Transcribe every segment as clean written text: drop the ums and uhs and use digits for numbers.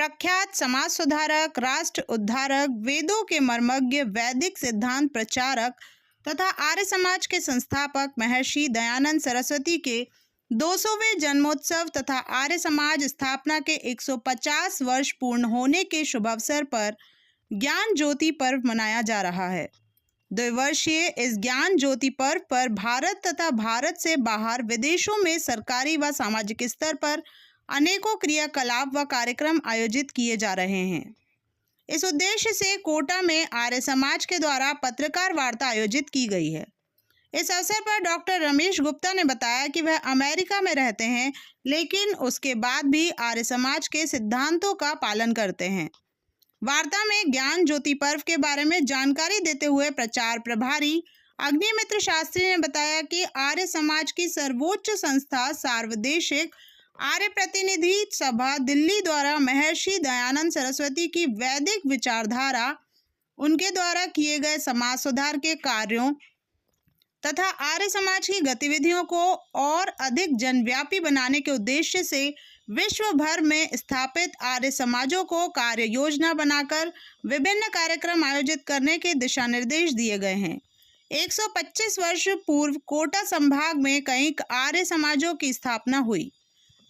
प्रख्यात समाज सुधारक, राष्ट्र उद्धारक, वेदों के मर्मज्ञ, वैदिक सिद्धांत प्रचारक तथा आर्य समाज के संस्थापक महर्षि दयानंद सरस्वती के 200वें जन्मोत्सव तथा आर्य समाज स्थापना के 150 वर्ष पूर्ण होने के शुभ अवसर पर ज्ञान ज्योति पर्व मनाया जा रहा है। द्विवर्षीय इस ज्ञान ज्योति पर्व पर भारत तथा भारत से बाहर विदेशों में सरकारी व सामाजिक स्तर पर अनेकों क्रियाकलाप व कार्यक्रम आयोजित किए जा रहे हैं। इस उद्देश्य से कोटा में आर्य समाज के द्वारा पत्रकार वार्ता आयोजित की गई है। इस अवसर पर डॉक्टर रमेश गुप्ता ने बताया कि वह अमेरिका में रहते हैं, लेकिन उसके बाद भी आर्य समाज के सिद्धांतों का पालन करते हैं। वार्ता में ज्ञान ज्योति पर्व के बारे में जानकारी देते हुए प्रचार प्रभारी अग्निमित्र शास्त्री ने बताया कि आर्य समाज की सर्वोच्च संस्था सार्वदेशिक आर्य प्रतिनिधि सभा दिल्ली द्वारा महर्षि दयानंद सरस्वती की वैदिक विचारधारा, उनके द्वारा किए गए समाज सुधार के कार्यों तथा आर्य समाज की गतिविधियों को और अधिक जनव्यापी बनाने के उद्देश्य से विश्व भर में स्थापित आर्य समाजों को कार्य योजना बनाकर विभिन्न कार्यक्रम आयोजित करने के दिशा निर्देश दिए गए हैं। 125 वर्ष पूर्व कोटा संभाग में कई आर्य समाजों की स्थापना हुई।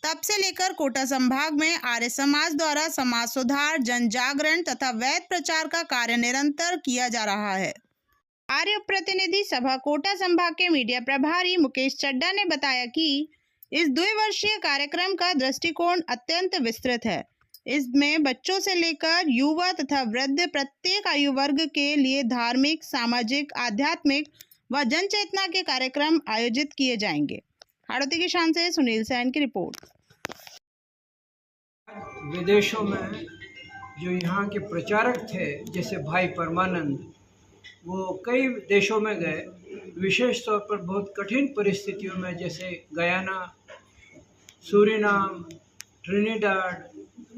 तब से लेकर कोटा संभाग में आर्य समाज द्वारा समाज सुधार, जन जागरण तथा वैद प्रचार का कार्य निरंतर किया जा रहा है। आर्य प्रतिनिधि सभा कोटा संभाग के मीडिया प्रभारी मुकेश चड्डा ने बताया कि इस द्विवर्षीय कार्यक्रम का दृष्टिकोण अत्यंत विस्तृत है। इसमें बच्चों से लेकर युवा तथा वृद्ध प्रत्येक आयु वर्ग के लिए धार्मिक, सामाजिक, आध्यात्मिक व जन चेतना के कार्यक्रम आयोजित किए जाएंगे। हाड़ौती की शान से सुनील सैन की रिपोर्ट। विदेशों में जो यहाँ के प्रचारक थे, जैसे भाई परमानंद, वो कई देशों में गए, विशेष तौर पर बहुत कठिन परिस्थितियों में, जैसे गयाना, सूरीनाम, ट्रिनिडाड,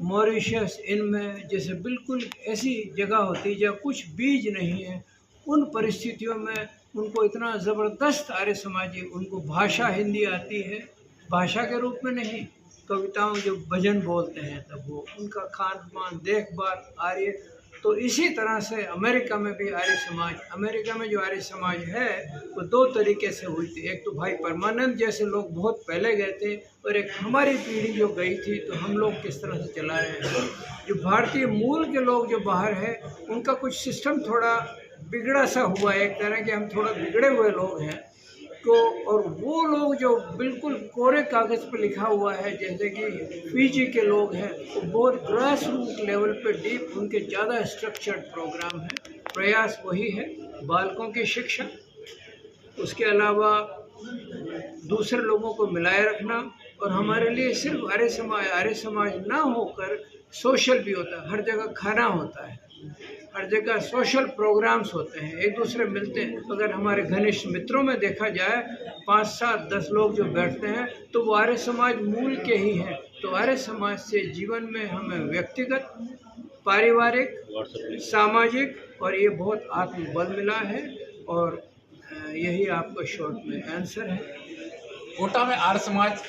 मॉरिशस, इनमें जैसे बिल्कुल ऐसी जगह होती जहाँ कुछ बीज नहीं है, उन परिस्थितियों में उनको इतना ज़बरदस्त आर्य समाजी, उनको भाषा हिंदी आती है, भाषा के रूप में नहीं, कविताओं जो भजन बोलते हैं तब वो, उनका खान पान, देखभाल आर्य। तो इसी तरह से अमेरिका में भी आर्य समाज, अमेरिका में जो आर्य समाज है वो दो तरीके से हुई थी। एक तो भाई परमानंद जैसे लोग बहुत पहले गए थे, और एक हमारी पीढ़ी जो गई थी, तो हम लोग किस तरह से चला रहे हैं। जो भारतीय मूल के लोग जो बाहर है, उनका कुछ सिस्टम थोड़ा बिगड़ा सा हुआ है, एक तरह के हम थोड़ा बिगड़े हुए लोग हैं। तो और वो लोग जो बिल्कुल कोरे कागज़ पे लिखा हुआ है, जैसे कि फीजी के लोग हैं, वो बहुत ग्रास रूट लेवल पे डीप, उनके ज़्यादा स्ट्रक्चर्ड प्रोग्राम है। प्रयास वही है, बालकों की शिक्षा, उसके अलावा दूसरे लोगों को मिलाए रखना। और हमारे लिए सिर्फ आर्य समाज ना होकर सोशल भी होता है, हर जगह खाना होता है, हर जगह सोशल प्रोग्राम्स होते हैं, एक दूसरे मिलते हैं। अगर हमारे घनिष्ठ मित्रों में देखा जाए 5, 7, 10 लोग जो बैठते हैं, तो वो आर्य समाज मूल के ही हैं। तो आर्य समाज से जीवन में हमें व्यक्तिगत, पारिवारिक, सामाजिक और ये बहुत आत्मबल मिला है। और यही आपका शॉर्ट में आंसर है। कोटा में आर्य समाज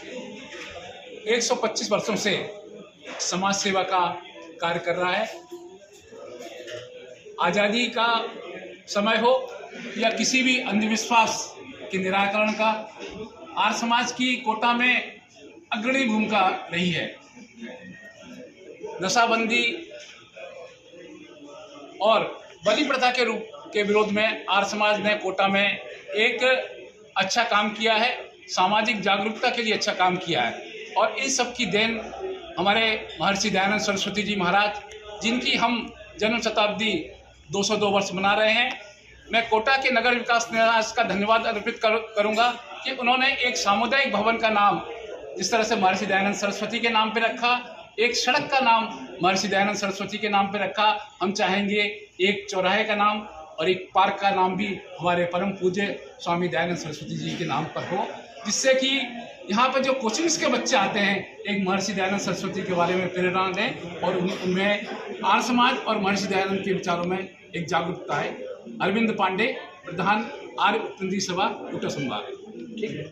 125 वर्षों से समाज सेवा का कार्य कर रहा है। आज़ादी का समय हो या किसी भी अंधविश्वास के निराकरण का, आर्य समाज की कोटा में अग्रणी भूमिका रही है। नशाबंदी और बलि प्रथा के विरोध में आर्य समाज ने कोटा में एक अच्छा काम किया है, सामाजिक जागरूकता के लिए अच्छा काम किया है। और इस सब की देन हमारे महर्षि दयानंद सरस्वती जी महाराज, जिनकी हम जन्म शताब्दी 202 वर्ष मना रहे हैं। मैं कोटा के नगर विकास न्यास का धन्यवाद अर्पित करूंगा कि उन्होंने एक सामुदायिक भवन का नाम जिस तरह से महर्षि दयानंद सरस्वती के नाम पे रखा, एक सड़क का नाम महर्षि दयानंद सरस्वती के नाम पे रखा। हम चाहेंगे एक चौराहे का नाम और एक पार्क का नाम भी हमारे परम पूज्य स्वामी दयानंद सरस्वती जी के नाम पर हो, जिससे कि यहाँ पर जो कोचिंग्स के बच्चे आते हैं, एक महर्षि दयानंद सरस्वती के बारे में प्रेरणा दें और उनमें आर्य समाज और महर्षि दयानंद के विचारों में एक जागरूकता है। अरविंद पांडे, प्रधान आर्य प्रतिनिधि सभा कोटा संभाग। ठीक है।